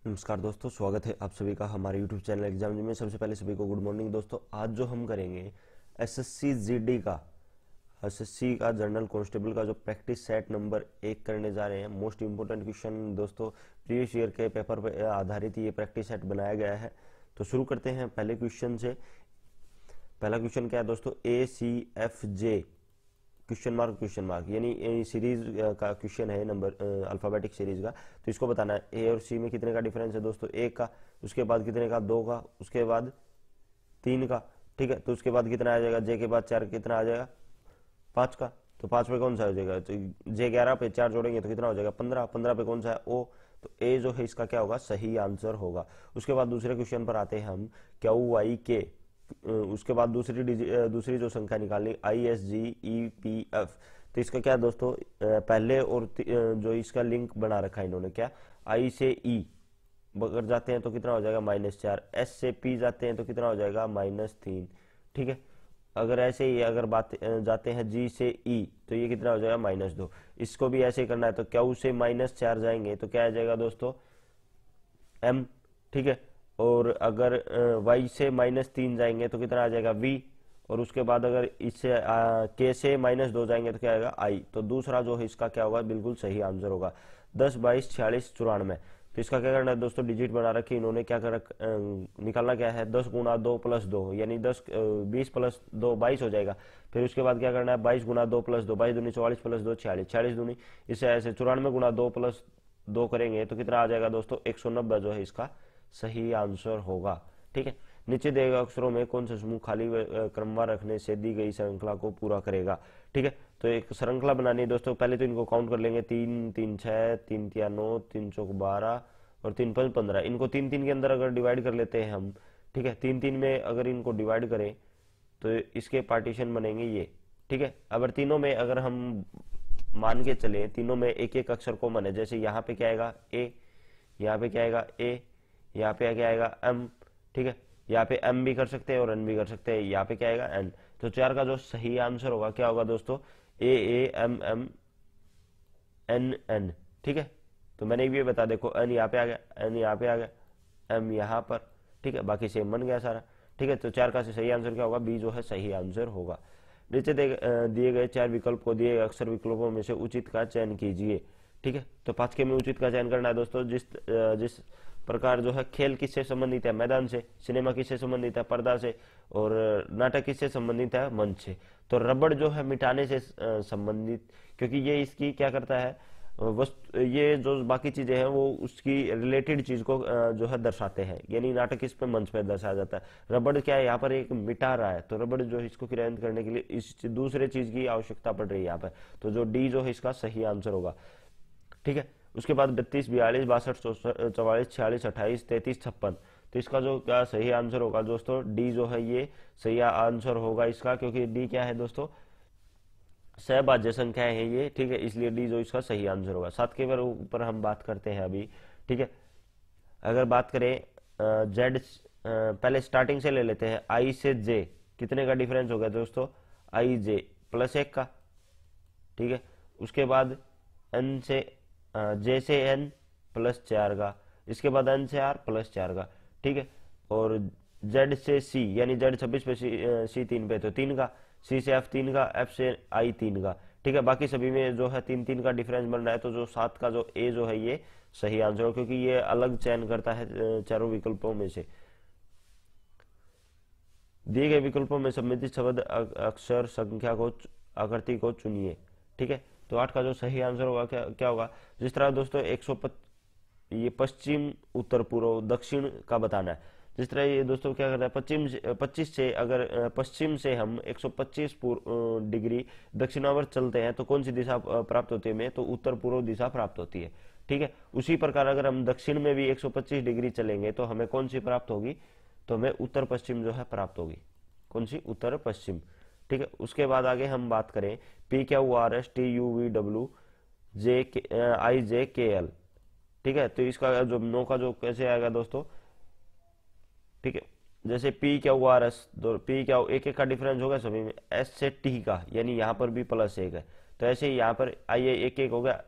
नमस्कार दोस्तों, स्वागत है आप सभी का हमारे यूट्यूब चैनल एग्जाम जी में। सबसे पहले सभी को गुड मॉर्निंग दोस्तों। आज जो हम करेंगे एसएससी जीडी का, एसएससी का जनरल कांस्टेबल का जो प्रैक्टिस सेट नंबर 1 करने जा रहे हैं। मोस्ट इंपोर्टेंट क्वेश्चन दोस्तों, प्रीवियस ईयर के पेपर पर आधारित ये प्रैक्टिस सेट बनाया गया है। तो शुरू करते हैं पहले क्वेश्चन से। पहला क्वेश्चन क्या है दोस्तों, ACFJ क्वेश्चन मार्क यानी सीरीज का क्वेश्चन है, नंबर अल्फाबेटिक सीरीज का। तो इसको बताना है ए और सी में कितने का डिफरेंस है दोस्तों, 1 का, उसके बाद कितने का, 2 का, उसके बाद 3 का। ठीक है, तो उसके बाद कितना आ जाएगा, जे के बाद 4 कितना आ जाएगा, 5 का। तो 5 पे कौन सा हो जाएगा, तो जे 11 पे 4 जोड़ेंगे तो कितना हो जाएगा, 15। 15 पे कौन सा है, ओ। तो ए जो है इसका क्या होगा, सही आंसर होगा। उसके बाद दूसरे क्वेश्चन पर आते हैं हम, QYK। उसके बाद दूसरी जो संख्या निकालनी, ISGEPF। तो इसका क्या है दोस्तों, पहले और जो इसका लिंक बना रखा है इन्होंने, क्या, आई से ई अगर जाते हैं तो कितना हो जाएगा, -4। एस से पी जाते हैं तो कितना हो जाएगा, -3। ठीक है, अगर ऐसे ही अगर बात जाते हैं जी से ई तो ये कितना हो जाएगा, -2। इसको भी ऐसे ही करना है, तो क्यू से -4 जाएंगे तो क्या आ जाएगा दोस्तों, M। ठीक है, और अगर y से -3 जाएंगे तो कितना आ जाएगा, v। और उसके बाद अगर इससे k से -2 जाएंगे तो क्या आएगा, i। तो दूसरा जो है इसका क्या होगा, बिल्कुल सही आंसर होगा। 10, 22, 46, 94। तो इसका क्या करना है दोस्तों, डिजिट बना रखी इन्होंने, क्या कर निकालना क्या है, 10 गुना 2 प्लस 2 यानी 20 प्लस 2 22 हो जाएगा। फिर उसके बाद क्या करना है, 22 गुना 2 प्लस 2, 22 दूनी 44 प्लस 2 46, 46 दूनी इससे ऐसे 94 गुना 2 प्लस 2 करेंगे तो कितना आ जाएगा दोस्तों, 190 जो है इसका सही आंसर होगा। ठीक है, नीचे दिए गए अक्षरों में कौन सा समूह खाली क्रमवार रखने से दी गई श्रृंखला को पूरा करेगा। ठीक है, तो एक श्रृंखला बनानी है दोस्तों। पहले तो इनको काउंट कर लेंगे, 3 3 6, 3 3 9, 3 चौक 12 और 3 5 15। इनको 3 3 के अंदर अगर डिवाइड कर लेते हैं हम, ठीक है, 3 3 में अगर इनको डिवाइड करें तो इसके पार्टीशन बनेंगे ये। ठीक है, अगर तीनों में अगर हम मान के चले, तीनों में एक एक अक्षर कॉमन है, जैसे यहाँ पे क्या आएगा, ए, यहाँ पे क्या आएगा, ए, यहाँ पे क्या आएगा, एम। ठीक है, यहाँ पे एम भी कर सकते हैं और एन भी कर सकते हैं, यहाँ पे क्या आएगा, एन। तो 4 का जो सही आंसर होगा क्या होगा दोस्तों, AAMM NN। ठीक है, तो मैंने भी बता, देखो एन यहाँ पे आ गया, एन यहाँ पे आ गया, एम यहाँ पर। ठीक है, बाकी सेम बन गया सारा। ठीक है, तो 4 का सही आंसर क्या होगा, बी जो है सही आंसर होगा। नीचे दिए गए 4 विकल्प को दिए गए अक्षर विकल्पों में से उचित का चयन कीजिए। ठीक है, तो 5 के में उचित का चयन करना है दोस्तों। जिस प्रकार जो है खेल किससे संबंधित है, मैदान से। सिनेमा किससे संबंधित है, पर्दा से। और नाटक किससे संबंधित है, मंच से। तो रबड़ जो है मिटाने से संबंधित, क्योंकि ये इसकी क्या करता है, वस्तु, ये जो बाकी चीजें हैं वो उसकी रिलेटेड चीज को जो है दर्शाते हैं, यानी नाटक इस पे मंच पे दर्शाया जाता है। रबड़ क्या है, यहाँ पर एक मिटा रहा है, तो रबड़ जो है इसको क्रियान्वित करने के लिए इस दूसरे चीज की आवश्यकता पड़ रही है यहाँ पर। तो जो डी जो है इसका सही आंसर होगा। ठीक है, उसके बाद 32, 42, 62, 44, 46, 28, 33, 56। तो इसका जो क्या सही आंसर होगा दोस्तों, डी जो है ये सही आंसर होगा इसका, क्योंकि डी क्या है दोस्तों, सहभाज्य संख्याएं हैं ये। ठीक है, इसलिए डी जो इसका सही आंसर होगा। 7 के ऊपर हम बात करते हैं अभी। ठीक है, अगर बात करें जेड, पहले स्टार्टिंग से ले लेते हैं, आई से जे कितने का डिफरेंस हो गया दोस्तों, आई जे +1 का। ठीक है, उसके बाद एन से जे से एन +4 का, इसके बाद एन से आर +4 का। ठीक है, और जेड से सी यानी जेड 26 पे, सी 3 पे तो 3 का, सी से एफ 3 का, एफ से आई 3 का। ठीक है, बाकी सभी में जो है 3 3 का डिफरेंस बन रहा है। तो जो 7 का जो ए जो है ये सही आंसर हो, क्योंकि ये अलग चयन करता है चारों विकल्पों में से। दिए गए विकल्पों में संबंधित शब्द अक्षर संख्या को आकृति को चुनिए। ठीक है, तो 8 का जो सही आंसर होगा क्या क्या होगा, जिस तरह दोस्तों 125, ये पश्चिम उत्तर पूर्व दक्षिण का बताना है। जिस तरह ये दोस्तों क्या करता है, 25 से अगर पश्चिम से हम 125 डिग्री दक्षिणावर्त चलते हैं तो कौन सी दिशा प्राप्त होती है हमें, तो उत्तर पूर्व दिशा प्राप्त होती है। ठीक है, उसी प्रकार अगर हम दक्षिण में भी 125 डिग्री चलेंगे तो हमें कौन सी प्राप्त होगी, तो हमें उत्तर पश्चिम जो है प्राप्त होगी। कौन सी, उत्तर पश्चिम। ठीक है, उसके बाद आगे हम बात करें, PQRSTUVW JIJKL। ठीक है, तो इसका जो 9 का जो कैसे आएगा दोस्तों, ठीक है, जैसे PQRS, दो PQ एक एक का डिफरेंस होगा सभी में, S से T का यानी यहाँ पर भी +1 है। तो ऐसे ही यहाँ पर आइए एक एक हो गया,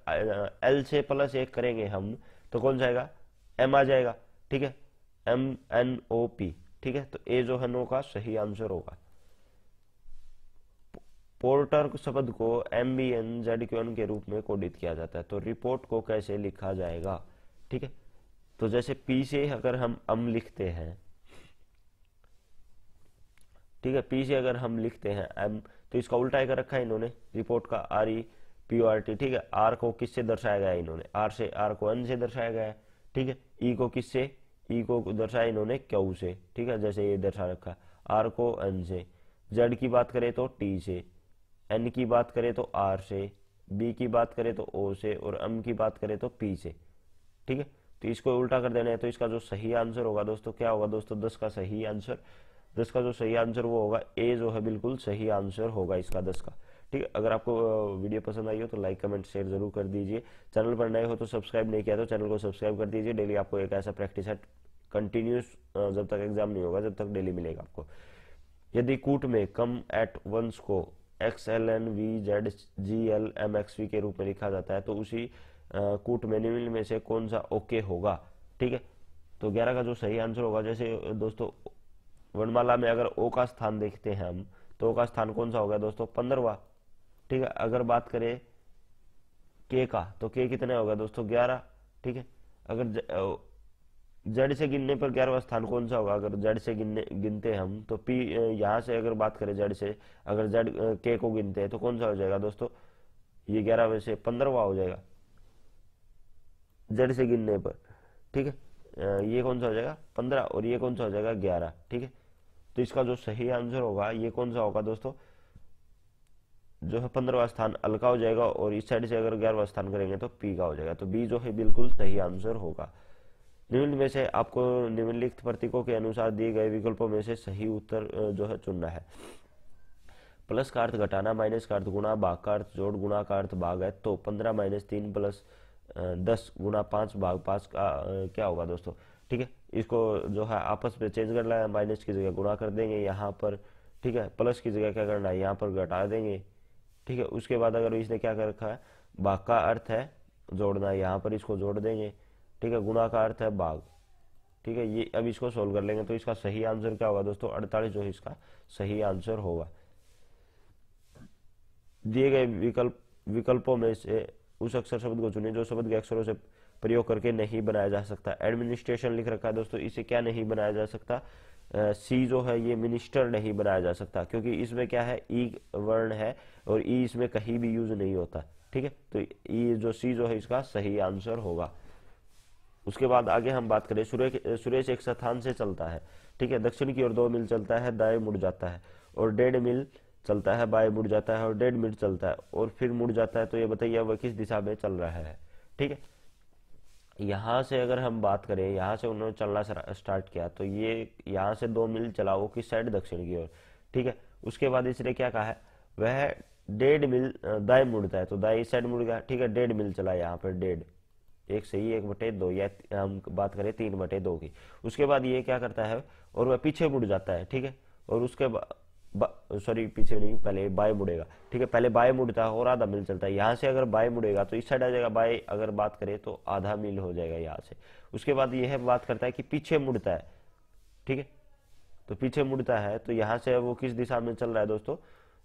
L से +1 करेंगे हम तो कौन जाएगा, एम आ जाएगा, ठीक है, MNOP, ठीक है। तो ए जो है नो का सही आंसर होगा। पोर्टर शब्द को MBNZQN के रूप में कोडित किया जाता है। तो रिपोर्ट को कैसे लिखा जाएगा, ठीक है। तो जैसे पी से अगर हम लिखते हैं, ठीक है, पी से अगर हम लिखते हैं एम, तो इसका उल्टा कर रखा है इन्होंने रिपोर्ट का, REPORT, ठीक है। आर को किससे दर्शाया गया है इन्होंने, आर को एन से दर्शाया गया है, ठीक है। ई को किससे, ई को दर्शाया इन्होंने क्यू से, ठीक है, जैसे ये दर्शा रखा, आर को एन से। जेड की बात करें तो टी से, एन की बात करें तो आर से, बी की बात करें तो ओ से, और एम की बात करें तो पी से, ठीक है। तो इसको उल्टा कर देना है, तो इसका जो सही आंसर होगा दोस्तों क्या होगा दोस्तों, 10 का सही आंसर, 10 का जो सही आंसर वो होगा ए जो है बिल्कुल सही आंसर होगा इसका 10 का, ठीक है। अगर आपको वीडियो पसंद आई हो तो लाइक कमेंट शेयर जरूर कर दीजिए। चैनल पर नए हो तो सब्सक्राइब नहीं किया तो चैनल को सब्सक्राइब कर दीजिए। डेली आपको एक ऐसा प्रैक्टिस सेट कंटिन्यूस, जब तक एग्जाम नहीं होगा जब तक डेली मिलेगा आपको। यदि कूट में कम एट वंस को XLNVZGLMXV के रूप में लिखा जाता है तो उसी कूट में निम्न में से कौन सा ओके होगा, ठीक है। तो 11 का जो सही आंसर होगा, जैसे दोस्तों वर्णमाला में अगर ओ का स्थान देखते हैं हम, तो ओ का स्थान कौन सा होगा दोस्तों, 15वां, ठीक है। अगर बात करें के का, तो के कितने होगा दोस्तों, 11, ठीक है। अगर जेड से गिनने पर 11वां स्थान कौन सा होगा, अगर जेड से गिनते हम तो पी, यहाँ से अगर बात करें जेड से, अगर जेड के को गिनते हैं तो कौन सा हो जाएगा दोस्तों, ये 11 में से 15वां हो जाएगा जेड से गिनने पर, ठीक है। ये कौन सा हो जाएगा 15, और ये कौन सा हो जाएगा 11, ठीक है। तो इसका जो सही आंसर होगा ये कौन सा होगा दोस्तों, जो है 15वां स्थान अल का हो जाएगा, और इस साइड से अगर 11वां स्थान करेंगे तो पी का हो जाएगा। तो बी जो है बिल्कुल सही आंसर होगा। निम्न में से आपको निम्नलिखित प्रतीकों के अनुसार दिए गए विकल्पों में से सही उत्तर जो है चुनना है। प्लस का अर्थ घटाना, माइनस का अर्थ गुणा, भाग का अर्थ जोड़, गुणा का अर्थ भाग है। तो 15 - 3 + 10 × 5 भाग 5 का क्या होगा दोस्तों, ठीक है। इसको जो है आपस में चेंज कर लेना, माइनस की जगह गुणा कर देंगे यहाँ पर, ठीक है। प्लस की जगह क्या करना है, यहाँ पर घटा देंगे, ठीक है। उसके बाद अगर इसने क्या कर रखा है, भाग का अर्थ है जोड़ना, यहाँ पर इसको जोड़ देंगे, ठीक है। गुणा का अर्थ है भाग, ठीक है। ये अब इसको सोल्व कर लेंगे तो इसका सही आंसर क्या होगा दोस्तों, 48 जो है इसका सही आंसर होगा। दिए गए विकल्पों में से उस अक्षर शब्द को चुनिए जो शब्द के अक्षरों से प्रयोग करके नहीं बनाया जा सकता। एडमिनिस्ट्रेशन लिख रखा है दोस्तों, इसे क्या नहीं बनाया जा सकता, सी जो है ये मिनिस्टर नहीं बनाया जा सकता, क्योंकि इसमें क्या है ई वर्ण है और ई इसमें कहीं भी यूज नहीं होता, ठीक है। तो ई जो सी जो है इसका सही आंसर होगा। उसके बाद आगे हम बात करें, सुरेश एक स्थान से चलता है, ठीक है। दक्षिण की ओर 2 मील चलता है, दाएं मुड़ जाता है, और 1.5 मील चलता है, बाएं मुड़ जाता है, और 1.5 मील चलता है और फिर मुड़ जाता है। तो ये बताइए वह किस दिशा में चल रहा है, ठीक है। यहाँ से अगर हम बात करें, यहाँ से उन्होंने चलना स्टार्ट किया, तो ये यहाँ से 2 मील चला, वो किस साइड, दक्षिण की ओर, ठीक है। उसके बाद इसने क्या कहा है, वह 1.5 मील दाएं मुड़ता है, तो दाएं इस साइड मुड़ गया, ठीक है। 1.5 मील चला यहाँ पर, 1.5, एक सही 1/2, या हम बात करें 3/2 की। उसके बाद ये क्या करता है, और वह पीछे मुड़ जाता है, ठीक है। और उसके सॉरी पीछे नहीं, पहले बाएं मुड़ेगा, ठीक है। पहले बाएं मुड़ता है और आधा मील चलता है। यहाँ से अगर बाएं मुड़ेगा तो इस साइड आ जाएगा, बाएं अगर बात करें तो आधा मील हो जाएगा यहाँ से। उसके बाद यह बात करता है कि पीछे मुड़ता है, ठीक है। तो पीछे मुड़ता है तो यहाँ से वो किस दिशा में चल रहा है दोस्तों,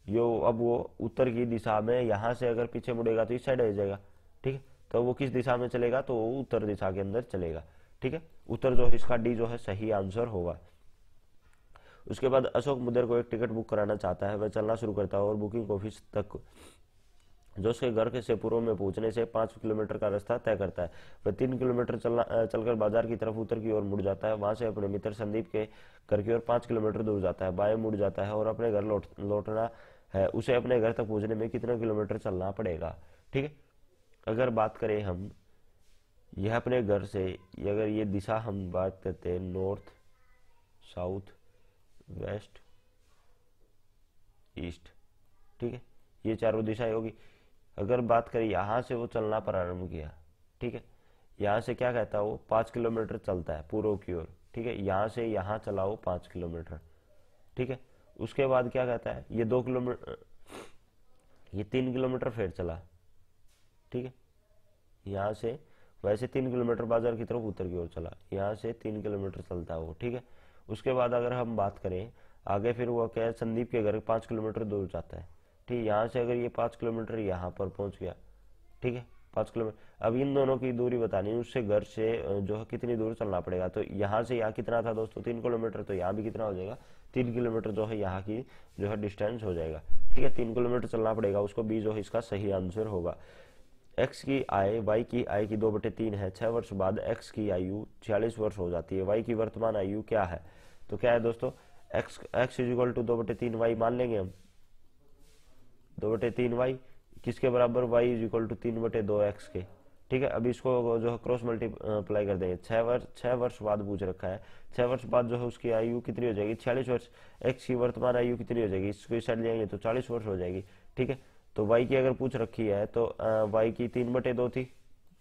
यो अब वो उत्तर की दिशा में, यहाँ से अगर पीछे मुड़ेगा तो इस साइड आ जाएगा, ठीक है। तो वो किस दिशा में चलेगा, तो वो उत्तर दिशा के अंदर चलेगा, ठीक है। उत्तर जो है इसका डी जो है सही आंसर होगा। उसके बाद अशोक मुद्दर को एक टिकट बुक कराना चाहता है, वह चलना शुरू करता है और बुकिंग ऑफिस तक जो उसके घर से पूर्व में पहुंचने से 5 किलोमीटर का रास्ता तय करता है। वह 3 किलोमीटर चलकर बाजार की तरफ उत्तर की ओर मुड़ जाता है, वहां से अपने मित्र संदीप के घर की ओर 5 किलोमीटर दूर जाता है, बाएं मुड़ जाता है और अपने घर लौटना है। उसे अपने घर तक पहुंचने में कितने किलोमीटर चलना पड़ेगा, ठीक है। अगर बात करें हम, यह अपने घर से, अगर ये दिशा हम बात करते हैं, नॉर्थ, साउथ, वेस्ट, ईस्ट, ठीक है, ये चारों दिशाएं होगी। अगर बात करें यहाँ से वो चलना प्रारंभ किया, ठीक है। यहाँ से क्या कहता है, वो 5 किलोमीटर चलता है पूर्व की ओर, ठीक है। यहाँ से यहाँ चला वो 5 किलोमीटर, ठीक है। उसके बाद क्या कहता है, ये 2 किलोमीटर, ये 3 किलोमीटर फिर चला, ठीक है। यहाँ से वैसे 3 किलोमीटर बाजार की तरफ उत्तर की ओर चला, यहाँ से 3 किलोमीटर चलता है वो, ठीक है। उसके बाद अगर हम बात करें आगे, फिर वो क्या है, संदीप के घर 5 किलोमीटर दूर जाता है, ठीक है। यहाँ से अगर ये 5 किलोमीटर यहाँ पर पहुंच गया, ठीक है, 5 किलोमीटर। अब इन दोनों की दूरी बतानी है, उससे घर से जो है कितनी दूर चलना पड़ेगा। तो यहाँ से यहाँ कितना था दोस्तों, 3 किलोमीटर, तो यहाँ भी कितना हो जाएगा, 3 किलोमीटर जो है यहाँ की जो है डिस्टेंस हो जाएगा, ठीक है। 3 किलोमीटर चलना पड़ेगा उसको, बी जो है इसका सही आंसर होगा। एक्स की आय, वाई की आय की 2/3 है, 6 वर्ष बाद एक्स की आयु 46 वर्ष हो जाती है। वाई की वर्तमान आयु क्या है, तो क्या है दोस्तों, x x is equal to 2/3 y मान लेंगे हम, 2/3 वाई किसके बराबर, y is equal to 3/2 x के, ठीक है। अभी इसको जो है क्रॉस मल्टीप्लाई कर देंगे, 6 वर्ष बाद पूछ रखा है, 6 वर्ष बाद जो है उसकी आयु कितनी हो जाएगी, 46 वर्ष। एक्स की वर्तमान आयु कितनी हो जाएगी, इसको इस साइड जाएंगे तो 40 वर्ष हो जाएगी, ठीक है। तो वाई की अगर पूछ रखी है तो वाई की 3/2 थी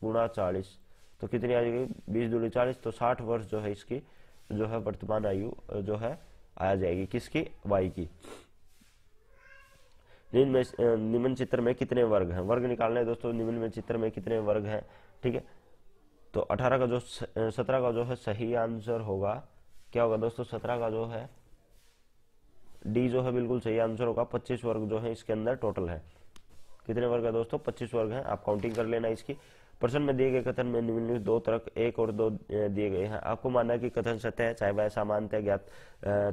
गुणा 40, तो कितनी आ जाएगी, 20 दूनी 40, तो 60 वर्ष जो है इसकी जो है वर्तमान आयु जो है आ जाएगी, किसकी, वाई की। निम्न चित्र में कितने वर्ग हैं, वर्ग निकालने हैं दोस्तों, निम्न में चित्र में कितने वर्ग हैं, ठीक है। तो 18 का जो 17 का जो है सही आंसर होगा, क्या होगा दोस्तों, 17 का जो है डी जो है बिल्कुल सही आंसर होगा। 25 वर्ग जो है इसके अंदर टोटल है, कितने वर्ग है दोस्तों, 25 वर्ग हैं, आप काउंटिंग कर लेना इसकी। प्रश्न में दिए गए कथन में निम्नलिखित दो तर्क 1 और 2 दिए गए हैं। आपको मानना है कि कथन सत्य है, चाहे वह सामान्यतः ज्ञात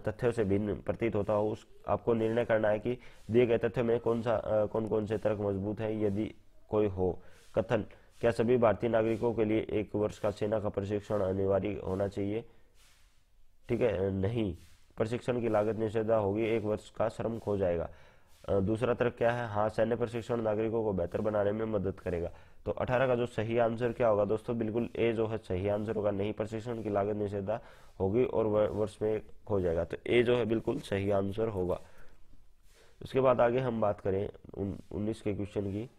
तथ्यों से भिन्न प्रतीत होता हो। आपको निर्णय करना है कि दिए गए तथ्यों में कौन कौन से तर्क मजबूत है, यदि कोई हो। कथन, क्या सभी भारतीय नागरिकों के लिए 1 वर्ष का सेना का प्रशिक्षण अनिवार्य होना चाहिए, ठीक है, नहीं, प्रशिक्षण की लागत निषेधा होगी, 1 वर्ष का श्रम खो जाएगा। दूसरा तर्क क्या है, हाँ, सैन्य प्रशिक्षण नागरिकों को बेहतर बनाने में मदद करेगा। तो 18 का जो सही आंसर क्या होगा दोस्तों, बिल्कुल ए जो है सही आंसर होगा, नहीं, प्रशिक्षण की लागत निषेधा होगी और वर्ष में खो जाएगा, तो ए जो है बिल्कुल सही आंसर होगा। उसके बाद आगे हम बात करें 19 के क्वेश्चन की,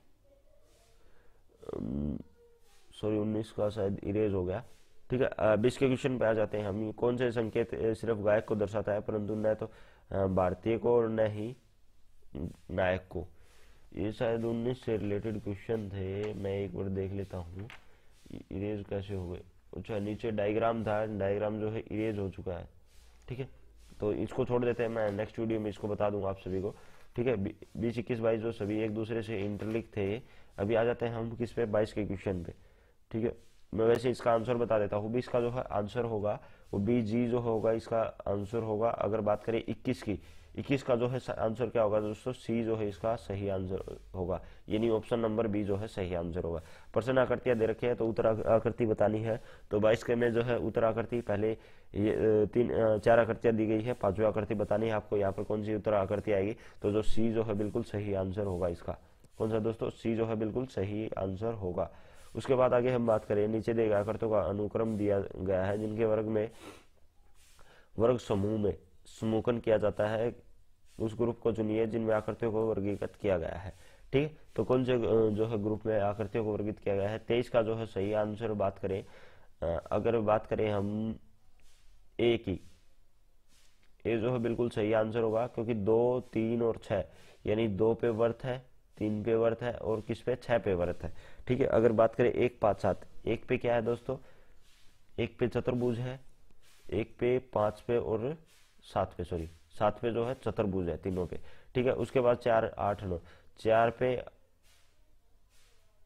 सॉरी 19 का शायद इरेज हो गया, ठीक है। 20 के क्वेश्चन पे आ जाते हैं हम। कौन से संकेत सिर्फ गायक को दर्शाता है परंतु न तो भारतीय को और न ही नायक को। ये शायद 19 से रिलेटेड क्वेश्चन थे, मैं एक बार देख लेता हूँ इरेज कैसे हो गए। अच्छा, नीचे डायग्राम था, डायग्राम जो है इरेज हो चुका है, ठीक है, तो इसको छोड़ देते हैं, मैं नेक्स्ट वीडियो में इसको बता दूंगा आप सभी को, ठीक है। 20, 21, 22 जो सभी एक दूसरे से इंटरलिंक थे। अभी आ जाते हैं हम किस पे, 22 के क्वेश्चन पे, ठीक है। मैं वैसे इसका आंसर बता देता हूँ, 20 का जो है आंसर होगा वो बी जी जो होगा इसका आंसर होगा। अगर बात करें 21 की, 21 का जो है आंसर क्या होगा दोस्तों, सी जो है इसका सही आंसर होगा, यानी ऑप्शन नंबर बी जो है सही आंसर होगा। प्रश्न आकृतियां दे रखे हैं तो उत्तर आकृति बतानी है। तो 22 के में जो है उत्तर आकृति पहले ये 4 आकृतियां दी गई है, 5वीं आकृति बतानी है आपको, यहाँ पर कौन सी उत्तर आकृति आएगी, तो जो सी जो है बिल्कुल सही आंसर होगा इसका, कौन सा दोस्तों, सी जो है बिल्कुल सही आंसर होगा। उसके बाद आगे हम बात करें, नीचे दिए गए आकृतियों का अनुक्रम दिया गया है जिनके वर्ग समूह में समूहन किया जाता है, उस ग्रुप को चुनिए जिनमें आकृतियों को वर्गीकृत किया गया है, ठीक है। तो कौन से जो है ग्रुप में आकृतियों को वर्गीकृत किया गया है, 23 का जो है सही आंसर बात करें, अगर बात करें हम ए की, ए जो है बिल्कुल सही आंसर होगा, क्योंकि 2, 3 और 6, यानी 2 पे वर्थ है, 3 पे वर्थ है और किस पे, 6 पे वर्थ है, ठीक है। अगर बात करें 1, 5, 7, 1 पे क्या है दोस्तों, 1 पे चतुर्भुज है, 1 पे, 5 पे और 7 पे, सॉरी 7 पे जो है चतुर्भुज है तीनों पे, ठीक है। उसके बाद 4, 8, 9, 4 पे,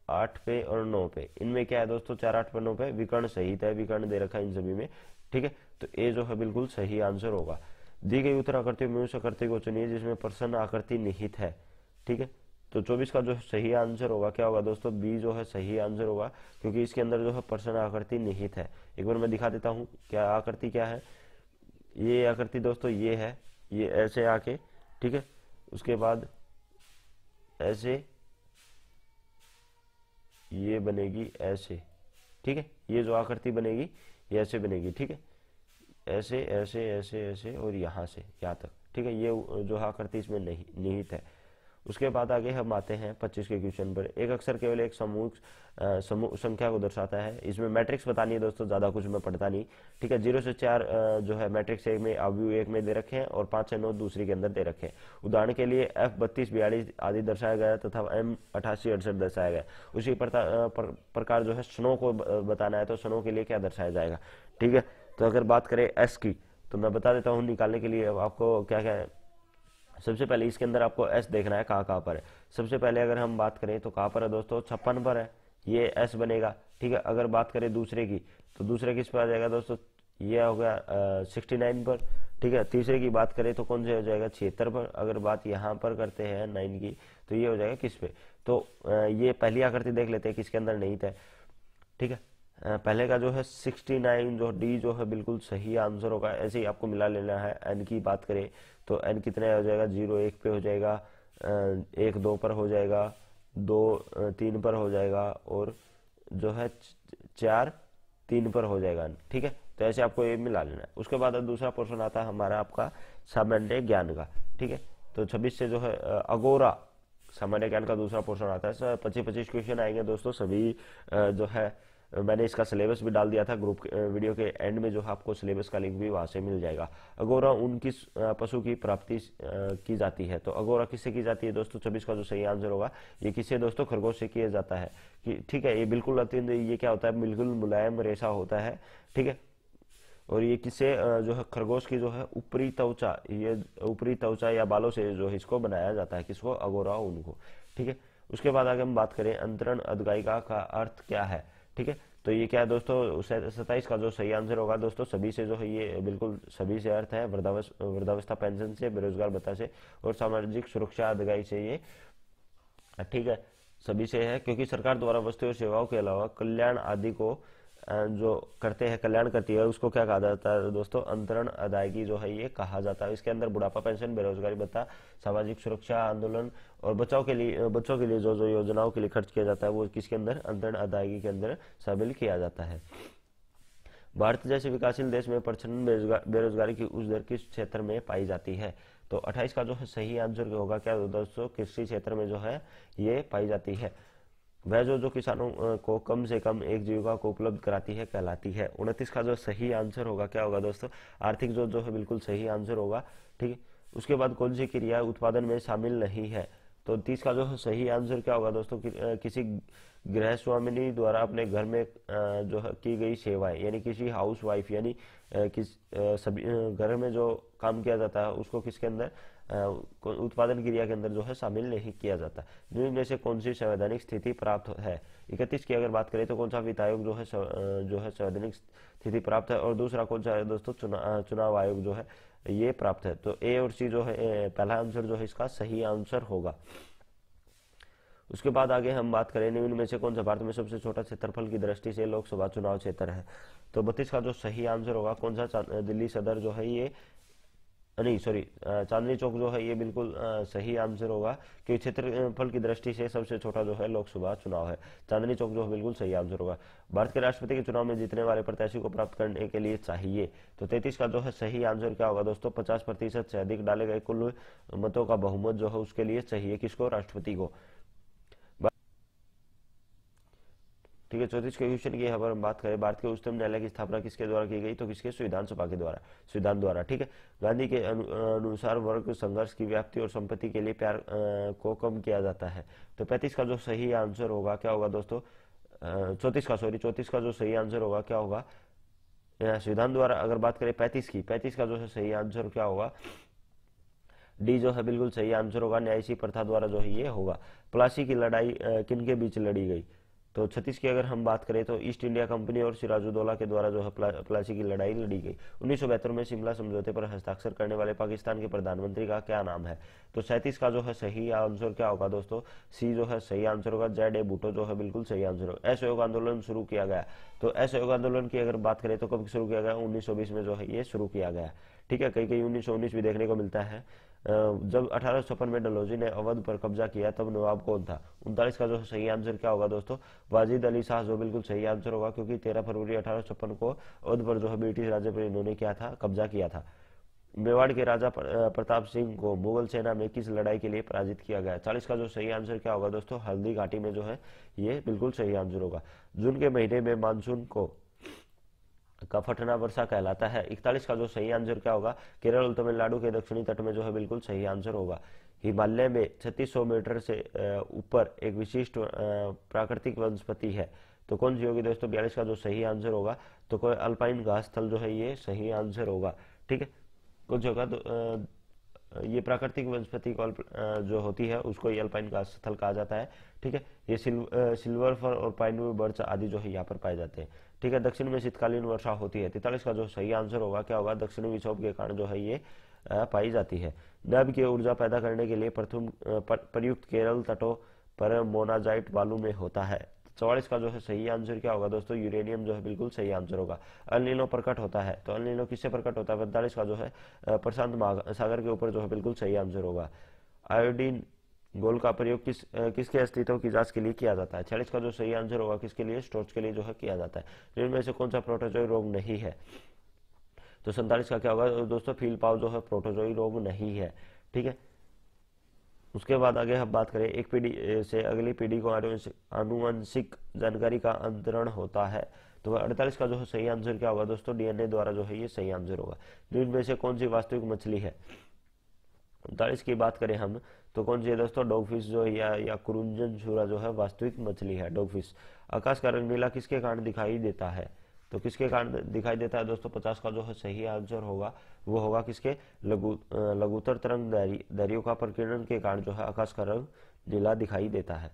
8 पे और 9 पे, इनमें क्या है दोस्तों, 4, 8 पे 9 पे विकर्ण सहित है, विकर्ण दे रखा है इन सभी में, ठीक है। तो ए जो है बिल्कुल सही आंसर होगा। दी गई उत्तर आकृतियों में उस आकृति को चुनिए जिसमें प्रसन्न आकृति निहित है, ठीक है। तो 24 का जो सही आंसर होगा क्या होगा दोस्तों, बी जो है सही आंसर होगा, क्योंकि इसके अंदर जो है प्रसन्न आकृति निहित है। एक बार मैं दिखा देता हूँ क्या आकृति क्या है, ये आकृति दोस्तों ये है, ये ऐसे आके, ठीक है, उसके बाद ऐसे ये बनेगी ऐसे, ठीक है, ये जो आकृति बनेगी ये ऐसे बनेगी, ठीक है, ऐसे ऐसे ऐसे ऐसे और यहाँ से यहाँ तक, ठीक है। ये जो आकृति इसमें नहीं निहित है। उसके बाद आगे हम आते हैं 25 के क्वेश्चन पर। एक अक्षर केवल एक समूह संख्या को दर्शाता है। इसमें मैट्रिक्स बतानी है दोस्तों, ज्यादा कुछ मैं पढ़ता नहीं, ठीक है। 0 से 4 जो है मैट्रिक्स एक में, अवयव एक में दे रखे हैं और 5 से 9 दूसरी के अंदर दे रखे हैं। उदाहरण के लिए F 32 42 आदि दर्शाया गया तथा M 88 68 दर्शाया गया। उसी प्रकार जो है स्नो को बताना है तो स्नो के लिए क्या दर्शाया जाएगा, ठीक है। तो अगर बात करें S की तो मैं बता देता हूँ निकालने के लिए अब आपको क्या क्या है। सबसे पहले इसके अंदर आपको एस देखना है कहाँ कहाँ पर है। सबसे पहले अगर हम बात करें तो कहाँ पर है दोस्तों, 56 पर है, ये एस बनेगा, ठीक है। अगर बात करें दूसरे की तो दूसरे किस पर आ जाएगा दोस्तों, ये हो गया 69 पर, ठीक है। तीसरे की बात करें तो कौन से हो जाएगा, 76 पर। अगर बात यहाँ पर करते हैं 9 की तो ये हो जाएगा किस पे, तो ये पहली आकृति देख लेते हैं किसके अंदर नहीं था, ठीक है। पहले का जो है 69 जो डी जो है बिल्कुल सही आंसर होगा। ऐसे ही आपको मिला लेना है। एन की बात करें तो एन कितने हो जाएगा, 0 1 पे हो जाएगा, 1 2 पर हो जाएगा, 2 3 पर हो जाएगा और जो है 4 3 पर हो जाएगा, ठीक है। तो ऐसे आपको ये मिला लेना है। उसके बाद दूसरा पोर्शन आता है हमारा आपका सामान्य ज्ञान का, ठीक है। तो 26 से जो है अगोरा सामान्य ज्ञान का दूसरा पोर्शन आता है। 25 क्वेश्चन आएंगे दोस्तों सभी जो है मैंने इसका सिलेबस भी डाल दिया था ग्रुप वीडियो के एंड में, जो है आपको सिलेबस का लिंक भी वहां से मिल जाएगा। अगोरा उन किस पशु की प्राप्ति की जाती है, तो अगोरा किससे की जाती है दोस्तों, 26 का जो सही आंसर होगा ये किससे दोस्तों, खरगोश से किया जाता है, कि ठीक है। ये बिल्कुल अत्यंत ये क्या होता है, बिल्कुल मुलायम रेशा होता है, ठीक है। और ये किससे जो है खरगोश की जो है ऊपरी त्वचा, ये ऊपरी त्वचा या बालों से जो है इसको बनाया जाता है, किसको, अगोरा ऊन को, ठीक है। उसके बाद आगे हम बात करें अंतरण अधगायिका का अर्थ क्या है, ठीक है। तो ये क्या है दोस्तों, 27 का जो सही आंसर होगा दोस्तों, सभी से जो है ये बिल्कुल सभी से अर्थ है, वृद्धावस्था पेंशन से, बेरोजगार भत्ता से और सामाजिक सुरक्षा अधगाई से, ये ठीक है सभी से है। क्योंकि सरकार द्वारा वस्तु और सेवाओं के अलावा कल्याण आदि को जो करते हैं, कल्याण करती है, उसको क्या कहा जाता है दोस्तों, अंतरण अदायगी जो है ये कहा जाता है। इसके अंदर बुढ़ापा पेंशन, बेरोजगारी भत्ता, सामाजिक सुरक्षा आंदोलन और बच्चों के लिए जो जो योजनाओं के लिए खर्च किया जाता है वो किसके अंदर, अंतरण अदायगी के अंदर शामिल किया जाता है। भारत जैसे विकासशील देश में प्रचंड बेरोजगारी की उस दर किस क्षेत्र में पाई जाती है, तो 28 का जो है सही आंसर होगा क्या दोस्तों, कृषि क्षेत्र में जो है ये पाई जाती है। वह जो किसानों को कम से कम एक जीविका को उपलब्ध कराती है कहलाती है। 29 का जो सही आंसर होगा क्या होगा दोस्तों, आर्थिक जो है बिल्कुल सही आंसर होगा, ठीक है। उसके बाद कौन सी क्रिया उत्पादन में शामिल नहीं है, तो 30 का जो है सही आंसर क्या होगा दोस्तों, किसी गृहस्वामिनी द्वारा अपने घर में जो है की गई सेवाएं, यानी किसी हाउस वाइफ यानी सभी घर में जो काम किया जाता है उसको किसके अंदर, उत्पादन क्रिया के अंदर जो है शामिल नहीं किया जाता। जिनमें से कौन सी संवैधानिक स्थिति प्राप्त है, 31 की अगर बात करें तो कौन सा वित्त आयोग जो है संवैधानिक स्थिति प्राप्त है, और दूसरा कौन सा है दोस्तों, चुनाव आयोग जो है ये प्राप्त है। तो ए और सी जो है पहला आंसर जो है इसका सही आंसर होगा। उसके बाद आगे हम बात करें निम्न में से कौन सा भारत में सबसे छोटा क्षेत्रफल की दृष्टि से लोकसभा चुनाव क्षेत्र है, तो 32 का जो सही आंसर होगा कौन सा, दिल्ली सदर जो है ये नहीं सॉरी चांदनी चौक जो है ये बिल्कुल सही आंसर होगा, क्योंकि क्षेत्रफल की दृष्टि से सबसे छोटा जो है लोकसभा चुनाव है। चांदनी चौक जो है बिल्कुल सही आंसर होगा। भारत के राष्ट्रपति के चुनाव में जीतने वाले प्रत्याशी को प्राप्त करने के लिए चाहिए, तो 33 का जो है सही आंसर क्या होगा दोस्तों, 50% से अधिक डाले गए कुल मतों का बहुमत जो है उसके लिए चाहिए, किसको, राष्ट्रपति को, ठीक है। 34 के क्वेश्चन की यहाँ पर हम बात करें, भारत के उच्चतम न्यायालय की स्थापना किसके द्वारा की गई, तो किसके, संविधान सभा के द्वारा, संविधान द्वारा, ठीक है। गांधी के अनुसार वर्ग संघर्ष की व्याप्ति और संपत्ति के लिए प्यार को कम किया जाता है, तो 35 का जो सही आंसर होगा क्या होगा दोस्तों, 34 का जो सही आंसर होगा क्या होगा, संविधान द्वारा। अगर बात करें 35 का जो है सही आंसर क्या होगा, डी जो है बिल्कुल सही आंसर होगा, न्यायसी प्रथा द्वारा जो है ये होगा। प्लासी की लड़ाई किन के बीच लड़ी गई, तो 36 की अगर हम बात करें तो ईस्ट इंडिया कंपनी और सिराजुद्दौला के द्वारा जो है प्लासी की लड़ाई लड़ी गई। 1972 में शिमला समझौते पर हस्ताक्षर करने वाले पाकिस्तान के प्रधानमंत्री का क्या नाम है, तो 37 का जो है सही आंसर क्या होगा दोस्तों, सी जो है सही आंसर होगा, Z.A. भुट्टो जो है बिल्कुल सही आंसर होगा। असहयोग आंदोलन शुरू किया गया, तो असहयोग आंदोलन की अगर बात करें तो कब शुरू किया गया, 1920 में जो है ये शुरू किया गया, ठीक है। कहीं कहीं 1919 भी देखने को मिलता है। जब 1856 में डलहौजी ने अवध पर कब्जा किया तब नवाब कौन था, 39 का जो सही आंसर क्या होगा दोस्तों, वाजिद अली शाह जो बिल्कुल सही आंसर होगा, क्योंकि 13 फरवरी 1856 को अवध पर जो है ब्रिटिश राज्य पर इन्होंने क्या था, कब्जा किया था। मेवाड़ के राजा प्रताप सिंह को मुगल सेना में किस लड़ाई के लिए पराजित किया गया? 40 का जो सही आंसर क्या होगा दोस्तों? हल्दी घाटी में जो है ये बिल्कुल सही आंसर होगा। जून के महीने में मानसून को का फटना वर्षा कहलाता है। 41 का जो सही आंसर क्या होगा? केरल और तमिलनाडु के दक्षिणी तट में जो है बिल्कुल सही आंसर होगा। हिमालय में 3600 मीटर से ऊपर एक विशिष्ट प्राकृतिक वनस्पति है, तो कौन सी होगी दोस्तों? 42 का जो सही आंसर होगा तो कोई अल्पाइन घास स्थल जो है ये सही आंसर होगा। ठीक है, कुछ होगा तो ये प्राकृतिक वनस्पति को जो होती है उसको ये अल्पाइन घास स्थल कहा जाता है। ठीक है, ये सिल्वर फर और पाइन बर्ड्स आदि जो है यहाँ पर पाए जाते हैं। ठीक है, दक्षिण में शीतकालीन वर्षा होती है। 43 का जो सही आंसर होगा क्या होगा? दक्षिणी विक्षोभ के कारण जो है ये पाई जाती है। नभ की ऊर्जा पैदा करने के लिए प्रथम प्रयुक्त केरल तटों पर मोनाजाइट बालू में होता है। 44 का जो है सही आंसर क्या होगा दोस्तों? यूरेनियम जो है बिल्कुल सही आंसर होगा। अल नीनो प्रकट होता है, तो अल नीनो किससे प्रकट होता है? 45 का जो है प्रशांत सागर के ऊपर जो है बिल्कुल सही आंसर होगा। आयोडीन गोल का प्रयोग किसके अस्तित्व की जांच के लिए किया जाता है? 46 का जो सही आंसर होगा किसके लिए? स्टोर्च के लिए जो है किया जाता है। इनमें से कौन सा प्रोटोजोई रोग नहीं है? तो 47 का क्या होगा दोस्तों? फील पाव जो है प्रोटोजोई रोग नहीं है। ठीक है, उसके बाद आगे हम बात करें, एक पीढ़ी से अगली पीढ़ी को आनुवंशिक जानकारी का अंतरण होता है। तो 48 का जो है सही आंसर क्या होगा दोस्तों? डीएनए द्वारा जो है ये सही आंसर होगा। इनमें से कौन सी वास्तविक मछली है? 39 की बात करें हम तो कौन सी है दोस्तों? डॉगफिश जो है या कुरुंजन छुरा जो है वास्तविक मछली है, डॉगफिश। आकाश का रंग नीला किसके कारण दिखाई देता है? तो किसके कारण दिखाई देता है दोस्तों? 50 का जो है सही आंसर होगा वो होगा किसके? लघुतर तरंग दैर्घ्यों का प्रकीर्णन के कारण जो है आकाश का रंग नीला दिखाई देता है।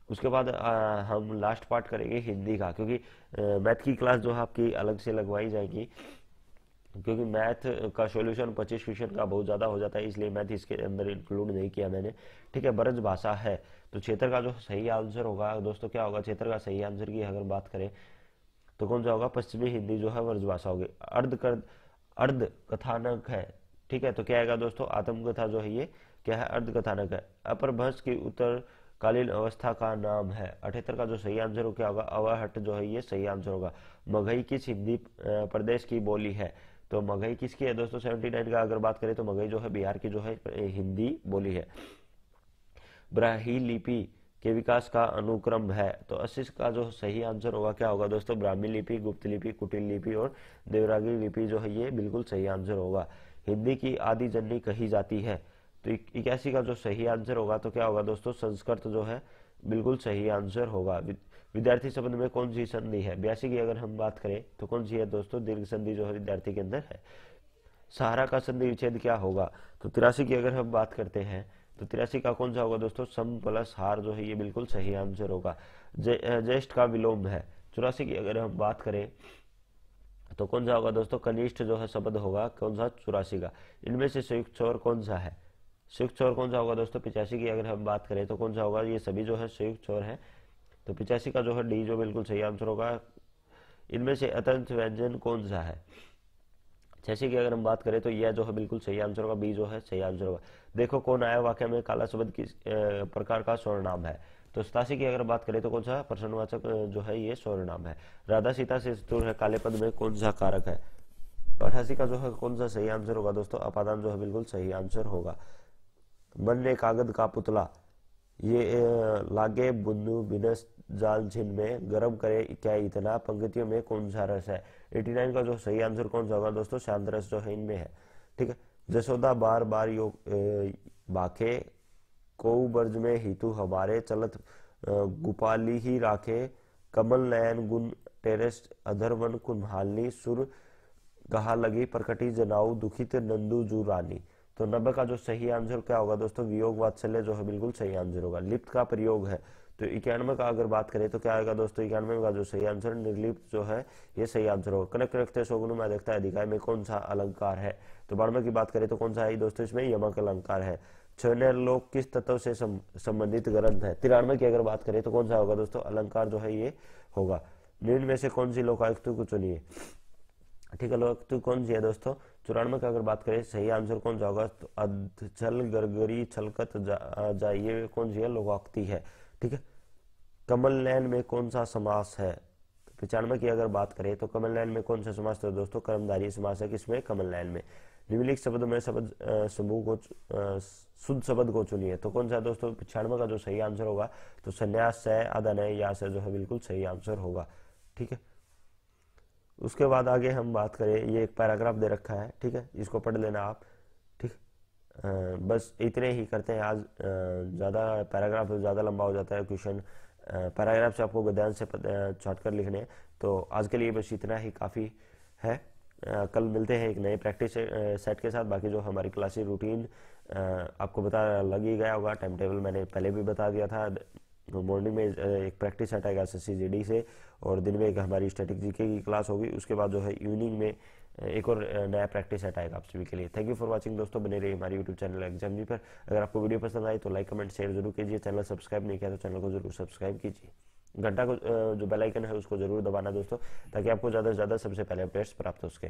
उसके बाद हम लास्ट पार्ट करेंगे हिंदी का, क्योंकि मैथ की क्लास जो है आपकी अलग से लगवाई जाएगी, क्योंकि मैथ का सॉल्यूशन 25 क्वेश्चन का बहुत ज़्यादा हो जाता है, इसलिए मैथ इसके अंदर इंक्लूड नहीं किया मैंने। ठीक है, ब्रज भाषा है, तो क्षेत्र का जो सही आंसर होगा दोस्तों क्या होगा? क्षेत्र का सही आंसर की अगर बात करें तो कौन सा होगा? पश्चिमी हिंदी जो है ब्रजभाषा होगी। अर्ध कथानक है। ठीक है, तो क्या आएगा दोस्तों? आत्मकथा जो है ये क्या है? अर्ध कथानक है। अपभ्रंश की उत्तरकालीन अवस्था का नाम है। 78 का जो सही आंसर हो क्या होगा? अवाहट जो है ये सही आंसर होगा। मगही किस हिंदी प्रदेश की बोली है? तो मगही किसकी है दोस्तों? 79 का अगर बात करें तो मगही जो है बिहार की जो है हिंदी बोली है। ब्राह्मी लिपि के विकास का अनुक्रम है। तो 80 का जो सही आंसर होगा क्या होगा दोस्तों? ब्राह्मी लिपि, गुप्त लिपि, कुटिल लिपि और देवनागरी लिपि जो है ये बिल्कुल सही आंसर होगा। हिंदी की आदि जननी कही जाती है। तो 81 का जो सही आंसर होगा तो क्या होगा दोस्तों? संस्कृत जो है बिल्कुल सही आंसर होगा। विद्यार्थी शब्द में कौन सी संधि है? 82 की अगर हम बात करें तो कौन सी है दोस्तों? दीर्घ संधि जो है विद्यार्थी के अंदर है। सहारा का संधि विच्छेद क्या होगा? तो 83 की अगर हम बात करते हैं तो 83 का कौन सा होगा दोस्तों? सम प्लस हार जो है ये बिल्कुल सही आंसर होगा। ज्येष्ठ का विलोम है। 84 की अगर हम बात करें तो कौन सा होगा दोस्तों? कनिष्ठ जो है शब्द होगा कौन सा? 84 का। इनमें से संयुक्त चौर कौन सा है? संयुक्त चौर कौन सा होगा दोस्तों? 85 की अगर हम बात करें तो कौन सा होगा? ये सभी जो है संयुक्त चौर है, तो 85 का जो है डी जो बिल्कुल सही आंसर होगा। इनमें से अतंत व्यंजन कौन सा है? 86 की अगर हम बात करें तो यह जो है बिल्कुल सही आंसर होगा, बी जो है सही आंसर होगा। देखो कौन आया वाक्य में काला शब्द किस प्रकार का सर्वनाम है? तो 87 की अगर बात करें तो कौन सा प्रश्नवाचक जो है ये सर्वनाम है। राधा सीता से चतुर है, काले पद में कौन सा कारक है? 88 का जो है कौन सा सही आंसर होगा दोस्तों? अपादान जो है बिल्कुल सही आंसर होगा। मन ने कागज का पुतला ये लागे बुंदू बिनस जाल छिन में गर्म करे क्या इतना, पंक्तियों में कौन सा रस है? 89 का जो सही आंसर कौन सा होगा दोस्तों? शांत रस जो है इनमें है। ठीक है, जसोदा बार बार योग बाखे को ब्रज में हितु हमारे चलत गुपाली ही राखे, कमल नयन गुण टेरेस अधरवन कुम्हालनी सुर कहा लगी प्रकटी जनाऊ दुखित नंदू जू रानी। तो 90 का जो सही आंसर क्या होगा दोस्तों? वियोग वात्सल्य जो है बिल्कुल सही आंसर होगा। लिप्त का प्रयोग है। तो 91 का अगर बात करें तो क्या आएगा दोस्तों? 91 का जो सही आंसर निर्लिप्त जो है ये सही आंसर होगा। कनक रखते शोगुन में देखता है अधिकाय में कौन सा अलंकार है? तो 92 की बात करें तो कौन सा है दोस्तों? इसमें यमक अलंकार है। छह लोक किस तत्व से संबंधित ग्रंथ है? 93 की अगर बात करें तो कौन सा होगा दोस्तों? अलंकार जो है ये होगा। निम्न में से कौन सी लोकायुक्त को चुनिए? ठीक है, लोकायुक्त कौन सी है दोस्तों? 94 की अगर बात करें सही आंसर कौन सा होगा? तो अधछल गरगरी छलकत जाइए कौन सी है? लोकायुक्ति है। ठीक है, कमल नयन में कौन सा समास है? 95 की अगर बात करें तो कमल नयन में कौन सा समास है दोस्तों? कर्मधारय समास है किसमें? कमल नयन में। निम्नलिखित शब्दों में शब्द समूह को शुद्ध शब्द को चुनिए। तो कौन सा है दोस्तों 95 का जो सही आंसर होगा तो संन्यास से आधा नय या से जो है बिल्कुल सही आंसर होगा। ठीक है, उसके बाद आगे हम बात करें, ये एक पैराग्राफ दे रखा है, ठीक है, इसको पढ़ लेना आप। ठीक, बस इतने ही करते हैं आज। ज़्यादा पैराग्राफ ज़्यादा लंबा हो जाता है क्वेश्चन, पैराग्राफ से आपको ध्यान से छाट कर लिखने हैं। तो आज के लिए बस इतना ही काफ़ी है। कल मिलते हैं एक नए प्रैक्टिस सेट के साथ। बाकी जो हमारी क्लासेस रूटीन आपको बता लग ही गया होगा, टाइम टेबल मैंने पहले भी बता दिया था। मॉर्निंग में एक प्रैक्टिस सेट आएगा एसएससी जीडी से, और दिन में एक हमारी स्टैटिक जीके की क्लास होगी। उसके बाद जो है इवनिंग में एक और नया प्रैक्टिस सेट आएगा आप सभी के लिए। थैंक यू फॉर वाचिंग दोस्तों, बने रहिए हमारे यूट्यूब चैनल एग्जाम जी पर। अगर आपको वीडियो पसंद आई तो लाइक कमेंट शेयर जरूर कीजिए। चैनल सब्सक्राइब नहीं किया तो चैनल को जरूर सब्सक्राइब कीजिए। घंटा को जो बेल आइकन है उसको जरूर दबाना दोस्तों, ताकि आपको ज़्यादा से ज़्यादा सबसे पहले अपडेट्स प्राप्त हो सके।